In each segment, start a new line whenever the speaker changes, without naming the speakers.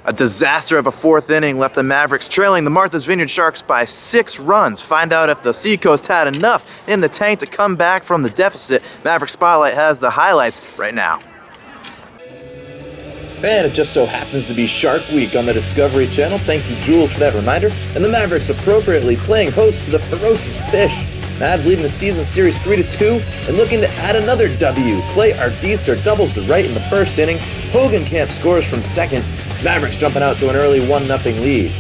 A disaster of a fourth inning left the Mavericks trailing the Martha's Vineyard Sharks by 6 runs. Find out if the Seacoast had enough in the tank to come back from the deficit. Maverick Spotlight has the highlights right now.
And it just so happens to be Shark Week on the Discovery Channel. Thank you, Jules, for that reminder. And the Mavericks appropriately playing host to the ferocious Fish. Mavs leading the season series 3-2 and looking to add another W. Clay Ardisser doubles to right in the first inning. Hogenkamp scores from second. Mavericks jumping out to an early 1-0 lead.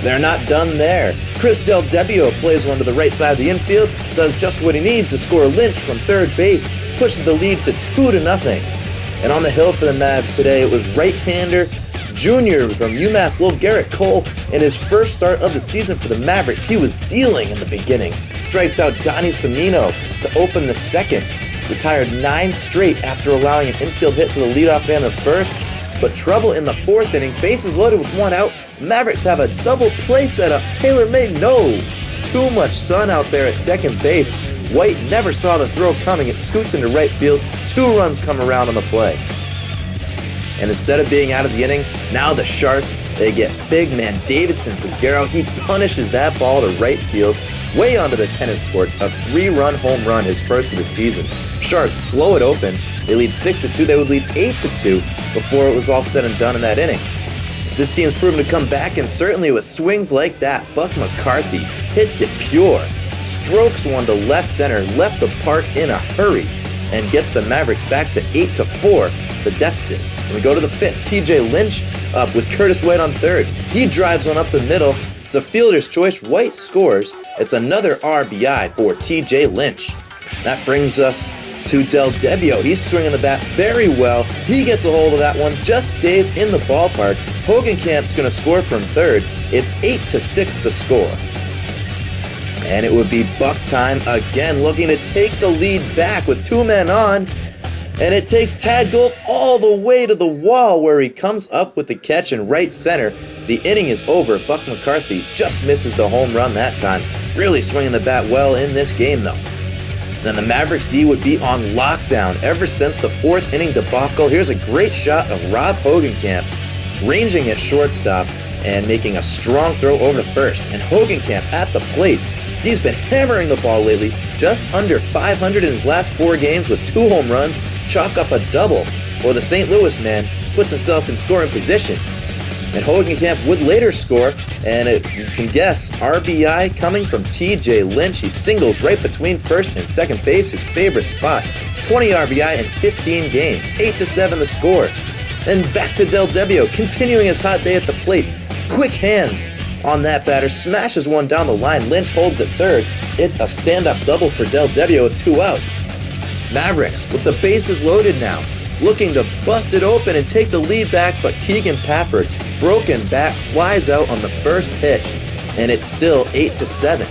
They're not done there. DelDebbio plays one to the right side of the infield, does just what he needs to score Lynch from third base, pushes the lead to 2-0. And on the hill for the Mavs today, it was right-hander junior from UMass Lowell, Garrett Cole. In his first start of the season for the Mavericks, he was dealing in the beginning. Strikes out Donnie Cimino to open the second. Retired 9 straight after allowing an infield hit to the leadoff man in the first. But trouble in the fourth inning, bases loaded with 1 out. Mavericks have a double play setup. tailor-made, no. Too much sun out there at second base. White never saw the throw coming. It scoots into right field. 2 runs come around on the play. And instead of being out of the inning, now the Sharks, they get big man Davidson Figueroa. He punishes that ball to right field, way onto the tennis courts. A 3-run home run, his first of the season. Sharks blow it open. They lead 6-2. They would lead 8-2 before it was all said and done in that inning. This team's proven to come back, and certainly with swings like that, Buck McCarthy hits it pure, strokes one to left center, left the park in a hurry, and gets the Mavericks back to 8-4, the deficit. And we go to the 5th, TJ Lynch up with Curtis White on third. He drives one up the middle. It's a fielder's choice. White scores. It's another RBI for TJ Lynch. That brings us to DelDebbio. He's swinging the bat very well. He gets a hold of that one, just stays in the ballpark. Hogenkamp's going to score from third. It's 8-6 the score. And it would be Buck time again, looking to take the lead back with 2 men on. And it takes Tad Gold all the way to the wall, where he comes up with the catch in right center. The inning is over. Buck McCarthy just misses the home run that time. Really swinging the bat well in this game, though. Then the Mavericks D would be on lockdown ever since the 4th inning debacle. Here's a great shot of Rob Hogenkamp ranging at shortstop and making a strong throw over to first. And Hogenkamp at the plate. He's been hammering the ball lately, just under 500 in his last 4 games with 2 home runs, chalk up a double, or the St. Louis man puts himself in scoring position. And Hogenkamp would later score, and you can guess, RBI coming from TJ Lynch. He singles right between first and second base, his favorite spot. 20 RBI in 15 games, 8-7 the score. Then back to DelDebbio, continuing his hot day at the plate. Quick hands on that batter, smashes one down the line. Lynch holds at third. It's a stand-up double for DelDebbio with 2 outs. Mavericks with the bases loaded now, looking to bust it open and take the lead back, but Keegan Pafford, broken bat, flies out on the first pitch, and it's still 8-7.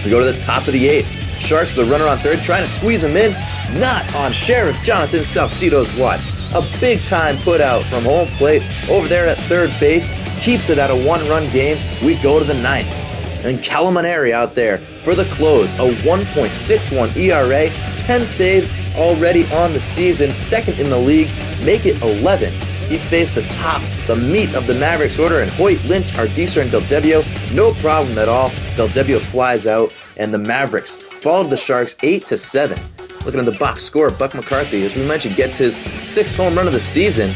We go to the top of the 8th. Sharks with a runner on third, trying to squeeze him in. Not on Sheriff Jonathan Salcido's watch. A big-time put-out from home plate over there at third base. Keeps it at a 1-run game. We go to the 9th. And Calamaneri out there for the close. A 1.61 ERA, 10 saves already on the season, second in the league, make it 11. He faced the meat of the Mavericks order, and Hoyt, Lynch, Ardisser, and DelDebbio, no problem at all. DelDebbio flies out, and the Mavericks fall to the Sharks 8-7. Looking at the box score, Buck McCarthy, as we mentioned, gets his 6th home run of the season.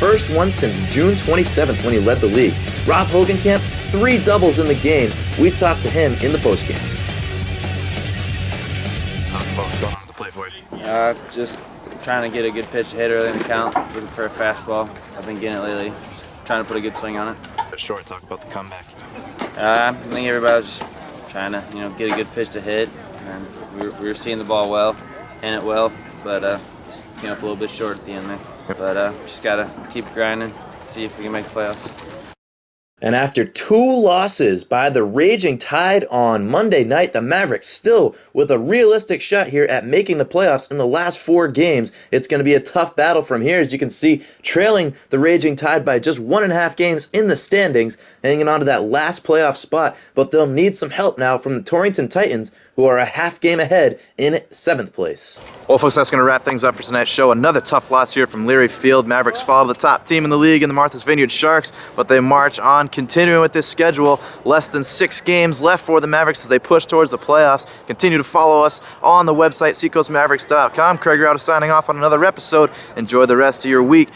First one since June 27th when he led the league. Rob Hogenkamp, 3 doubles in the game. We talked to him in the postgame.
What's going on with the play for you?
Just trying to get a good pitch to hit early in the count, looking for a fastball. I've been getting it lately, just trying to put a good swing on it.
Short, talk about the comeback.
I think everybody was just trying to, get a good pitch to hit, and we were seeing the ball well, hitting it well, but just came up a little bit short at the end there. But just gotta keep grinding, see if we can make the playoffs.
And after 2 losses by the Raging Tide on Monday night, the Mavericks still with a realistic shot here at making the playoffs in the last 4 games. It's going to be a tough battle from here, as you can see, trailing the Raging Tide by just 1.5 games in the standings, hanging on to that last playoff spot. But they'll need some help now from the Torrington Titans, who are a half game ahead in 7th place.
Well, folks, that's going to wrap things up for tonight's show. Another tough loss here from Leary Field. Mavericks follow the top team in the league in the Martha's Vineyard Sharks, but they march on, continuing with this schedule. Less than 6 games left for the Mavericks as they push towards the playoffs. Continue to follow us on the website, seacoastmavericks.com. Craig Riotto signing off on another episode. Enjoy the rest of your week.